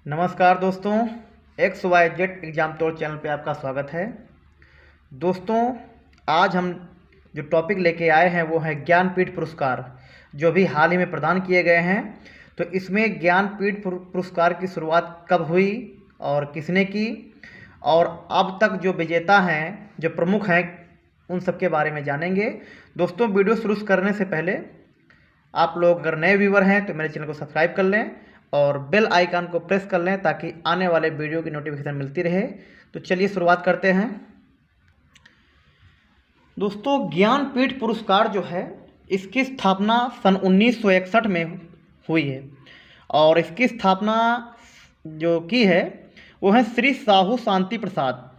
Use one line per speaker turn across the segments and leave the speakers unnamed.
नमस्कार दोस्तों, XYZ exam तौर चैनल पे आपका स्वागत है। दोस्तों, आज हम जो टॉपिक लेके आए हैं वो है ज्ञानपीठ पुरस्कार, जो भी हाल ही में प्रदान किए गए हैं। तो इसमें ज्ञानपीठ पुरस्कार की शुरुआत कब हुई और किसने की, और अब तक जो विजेता हैं, जो प्रमुख हैं, उन सब के बारे में जानेंगे। दोस्तों, वीडियो शुरू करने से पहले आप लोग अगर नए व्यूवर हैं तो मेरे चैनल को सब्सक्राइब कर लें और बेल आइकन को प्रेस कर लें ताकि आने वाले वीडियो की नोटिफिकेशन मिलती रहे। तो चलिए शुरुआत करते हैं। दोस्तों, ज्ञानपीठ पुरस्कार जो है, इसकी स्थापना सन 1961 में हुई है और इसकी स्थापना जो की है वो है श्री साहू शांति प्रसाद।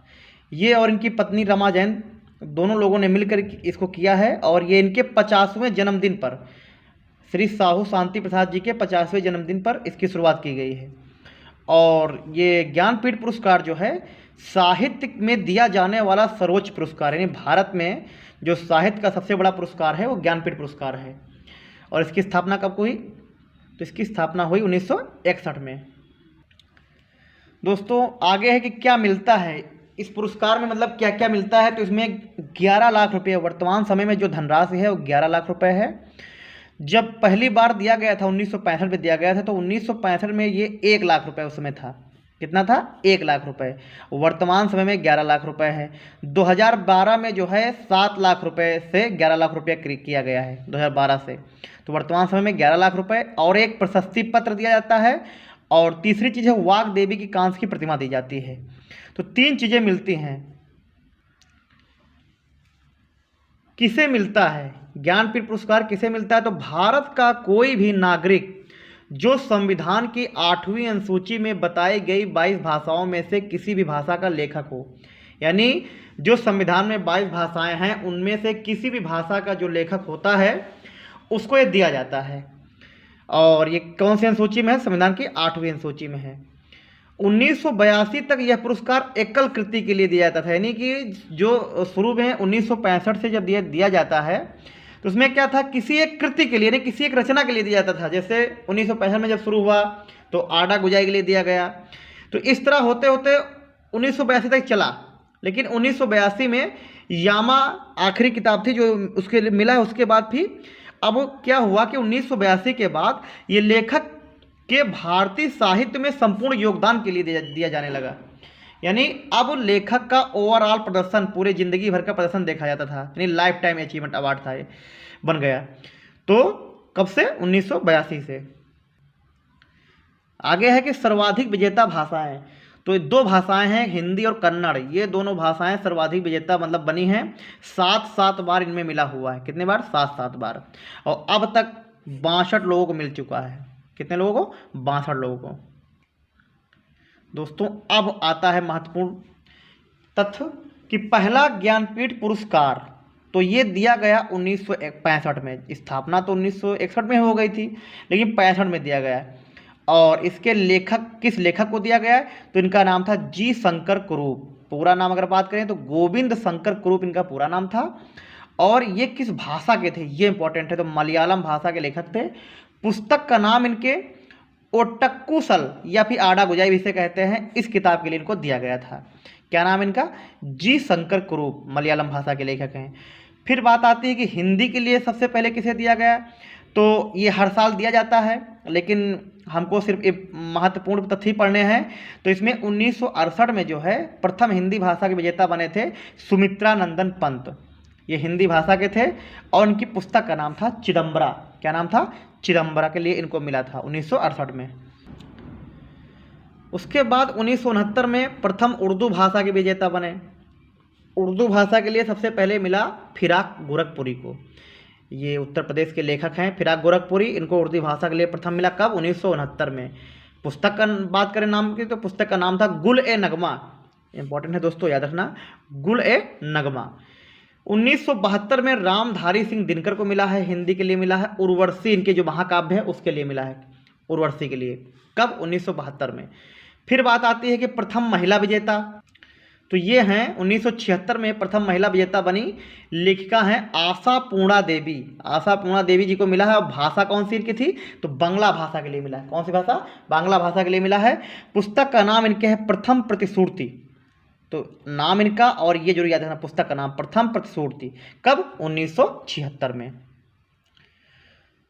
ये और इनकी पत्नी रमा जैन दोनों लोगों ने मिलकर इसको किया है और ये इनके 50वें जन्मदिन पर, श्री साहू शांति प्रसाद जी के 50वें जन्मदिन पर इसकी शुरुआत की गई है। और ये ज्ञानपीठ पुरस्कार जो है साहित्य में दिया जाने वाला सर्वोच्च पुरस्कार है, यानी भारत में जो साहित्य का सबसे बड़ा पुरस्कार है वो ज्ञानपीठ पुरस्कार है। और इसकी स्थापना कब हुई? तो इसकी स्थापना हुई 1961 में। दोस्तों, आगे है कि क्या मिलता है इस पुरस्कार में, मतलब क्या क्या मिलता है। तो इसमें 11 लाख रुपये, वर्तमान समय में जो धनराशि है वो 11 लाख रुपये है। जब पहली बार दिया गया था 1965 में दिया गया था, तो 1965 में ये 1 लाख रुपए उस समय था। कितना था? 1 लाख रुपए। वर्तमान समय में 11 लाख रुपए है। 2012 में जो है 7 लाख रुपए से 11 लाख रुपये किया गया है 2012 से। तो वर्तमान समय में 11 लाख रुपए और एक प्रशस्ति पत्र दिया जाता है। और तीसरी चीज़ है वाग देवी की कांस्य की प्रतिमा दी जाती है। तो 3 चीज़ें मिलती हैं। किसे मिलता है ज्ञानपीठ पुरस्कार? किसे मिलता है? तो भारत का कोई भी नागरिक जो संविधान की 8वीं अनुसूची में बताई गई 22 भाषाओं में से किसी भी भाषा का लेखक हो, यानी जो संविधान में 22 भाषाएं हैं उनमें से किसी भी भाषा का जो लेखक होता है उसको ये दिया जाता है। और ये कौन सी अनुसूची में है? संविधान की 8वीं अनुसूची में है। 1982 तक यह पुरस्कार एकल कृति के लिए दिया जाता था, यानी कि जो शुरू में 1965 से जब दिया जाता है तो उसमें क्या था, किसी एक कृति के लिए, यानी किसी एक रचना के लिए दिया जाता था। जैसे 1965 में जब शुरू हुआ तो आडा गुजाई के लिए दिया गया। तो इस तरह होते होते 1982 तक चला। लेकिन 1982 में यामा आखिरी किताब थी जो उसके लिए मिला है। उसके बाद भी अब क्या हुआ कि 1982 के बाद ये लेखक के भारतीय साहित्य में संपूर्ण योगदान के लिए दिया जाने लगा। यानी अब लेखक का ओवरऑल प्रदर्शन, पूरे जिंदगी भर का प्रदर्शन देखा जाता था, यानी लाइफ टाइम अचीवमेंट अवार्ड था, ये बन गया। तो कब से? 1982 से। आगे है कि सर्वाधिक विजेता भाषाएं। तो 2 भाषाएं हैं, हिंदी और कन्नड़। ये दोनों भाषाएं सर्वाधिक विजेता मतलब बनी हैं। 7 बार इनमें मिला हुआ है। कितने बार? 7 बार। और अब तक 62 लोगों को मिल चुका है। कितने लोगों को? 62 लोगों को। दोस्तों, अब आता है महत्वपूर्ण तथ्य कि पहला ज्ञानपीठ पुरस्कार तो ये दिया गया 1965 में। स्थापना तो 1961 में हो गई थी, लेकिन 65 में दिया गया। और इसके लेखक, किस लेखक को दिया गया है? तो इनका नाम था जी शंकर कुरूप। पूरा नाम अगर बात करें तो गोविंद शंकर कुरूप इनका पूरा नाम था। और ये किस भाषा के थे, ये इंपॉर्टेंट है। तो मलयालम भाषा के लेखक थे। पुस्तक का नाम इनके ओटक्कुसल या फिर आडा गुजाई इसे कहते हैं। इस किताब के लिए इनको दिया गया था। क्या नाम इनका? जी शंकर कुरूप, मलयालम भाषा के लेखक हैं। फिर बात आती है कि हिंदी के लिए सबसे पहले किसे दिया गया? तो ये हर साल दिया जाता है, लेकिन हमको सिर्फ एक महत्वपूर्ण तथ्य पढ़ने हैं। तो इसमें 1968 में जो है प्रथम हिंदी भाषा के विजेता बने थे सुमित्रा नंदन पंत। ये हिंदी भाषा के थे और इनकी पुस्तक का नाम था चिदम्बरा। क्या नाम था? चिदम्बरा के लिए इनको मिला था 1968 में। उसके बाद 1969 में प्रथम उर्दू भाषा के विजेता बने। उर्दू भाषा के लिए सबसे पहले मिला फिराक गोरखपुरी को। ये उत्तर प्रदेश के लेखक हैं फिराक गोरखपुरी। इनको उर्दू भाषा के लिए प्रथम मिला कब? 1969 में। पुस्तक का बात करें नाम की, तो पुस्तक का नाम था गुल ए नगमा। इंपॉर्टेंट है दोस्तों, याद रखना, गुल ए नगमा। 1972 में रामधारी सिंह दिनकर को मिला है, हिंदी के लिए मिला है। उर्वशी, इनके जो महाकाव्य है उसके लिए मिला है, उर्वशी के लिए। कब? 1972 में। फिर बात आती है कि प्रथम महिला विजेता। तो ये हैं 1976 में प्रथम महिला विजेता बनी लेखिका हैं आशापूर्णा देवी। आशापूर्णा देवी जी को मिला है। और भाषा कौन सी इनकी थी? तो बांग्ला भाषा के लिए मिला है। कौन सी भाषा? बांग्ला भाषा के लिए मिला है। पुस्तक का नाम इनके है प्रथम प्रतिश्रुति। तो नाम इनका और ये जरूर याद रखना, पुस्तक का नाम प्रथम प्रतिश्रुति। कब? 1976 में।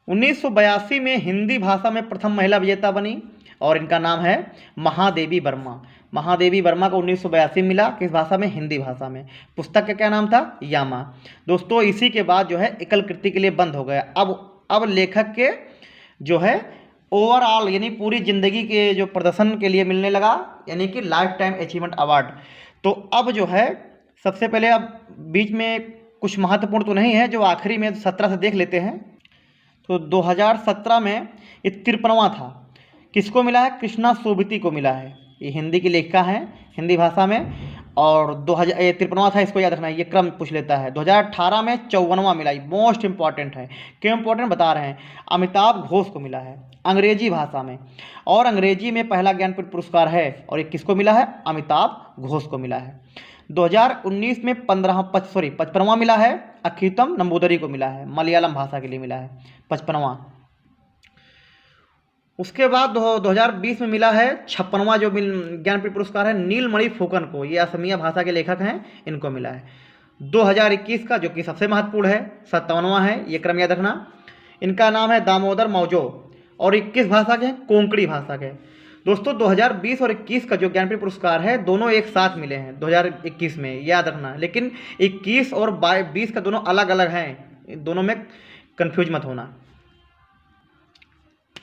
1982 में हिंदी भाषा में प्रथम महिला विजेता बनी और इनका नाम है महादेवी वर्मा। महादेवी वर्मा को 1982 मिला। किस भाषा में? हिंदी भाषा में। पुस्तक का क्या नाम था? यामा। दोस्तों इसी के बाद जो है एकल कृति के लिए बंद हो गया। अब लेखक के जो है ओवरऑल यानी पूरी जिंदगी के जो प्रदर्शन के लिए मिलने लगा, यानी कि लाइफ टाइम अचीवमेंट अवार्ड। तो अब जो है सबसे पहले, अब बीच में कुछ महत्वपूर्ण तो नहीं है, जो आखिरी में 17 से देख लेते हैं। तो 2017 में ये 53वां था। किसको मिला है? कृष्णा सोबती को मिला है। ये हिंदी की लेखिका हैं, हिंदी भाषा में। और 53वां था, इसको याद रखना है, ये क्रम पूछ लेता है। 2018 में 54वां मिला। मोस्ट इंपॉर्टेंट है। क्यों इंपॉर्टेंट बता रहे हैं? अमिताभ घोष को मिला है अंग्रेजी भाषा में। और अंग्रेजी में पहला ज्ञानपीठ पुरस्कार है। और ये किसको मिला है? अमिताभ घोष को मिला है। 2019 में 55वां मिला है। अच्युतम नंबूदरी को मिला है। मलयालम भाषा के लिए मिला है 55वां। उसके बाद 2020 में मिला है 56वां जो ज्ञानपीठ पुरस्कार है नीलमणि फुकन को। ये असमिया भाषा के लेखक हैं, इनको मिला है। 2021 का जो कि सबसे महत्वपूर्ण है 57वां है, ये क्रम याद रखना। इनका नाम है दामोदर मौजो और 21 भाषा के हैं, कोंकणी भाषा के। दोस्तों 2020 और 21 का जो ज्ञानपीठ पुरस्कार है दोनों एक साथ मिले हैं 2021 में, याद रखना। लेकिन 21 और 20 का दोनों अलग अलग हैं, दोनों में कंफ्यूज मत होना।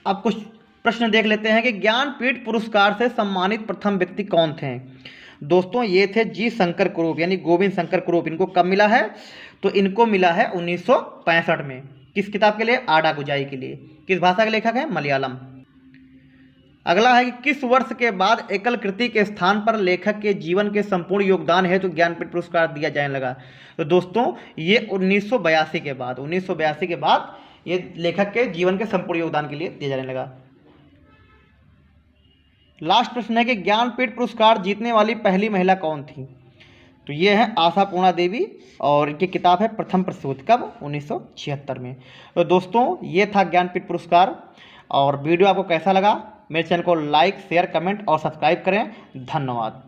अब कुछ प्रश्न देख लेते हैं कि ज्ञानपीठ पुरस्कार से सम्मानित प्रथम व्यक्ति कौन थे। दोस्तों ये थे जी शंकर कुरूप, यानी गोविंद शंकर कुरूप। इनको कब मिला है? तो इनको मिला है 1965 में। किस किताब के लिए? आडा गुजाई के लिए। किस भाषा के लेखक हैं? मलयालम। अगला है कि किस वर्ष के बाद एकल कृति के स्थान पर लेखक के जीवन के संपूर्ण योगदान है तो ज्ञानपीठ पुरस्कार दिया जाने लगा। तो दोस्तों ये 1982 के बाद, 1982 के बाद ये लेखक के जीवन के संपूर्ण योगदान के लिए दिया जाने लगा। लास्ट प्रश्न है कि ज्ञानपीठ पुरस्कार जीतने वाली पहली महिला कौन थी? तो ये है आशापूर्णा देवी और इनकी किताब है प्रथम प्रतिश्रुति। कब? 1976 में। तो दोस्तों ये था ज्ञानपीठ पुरस्कार। और वीडियो आपको कैसा लगा? मेरे चैनल को लाइक, शेयर, कमेंट और सब्सक्राइब करें। धन्यवाद।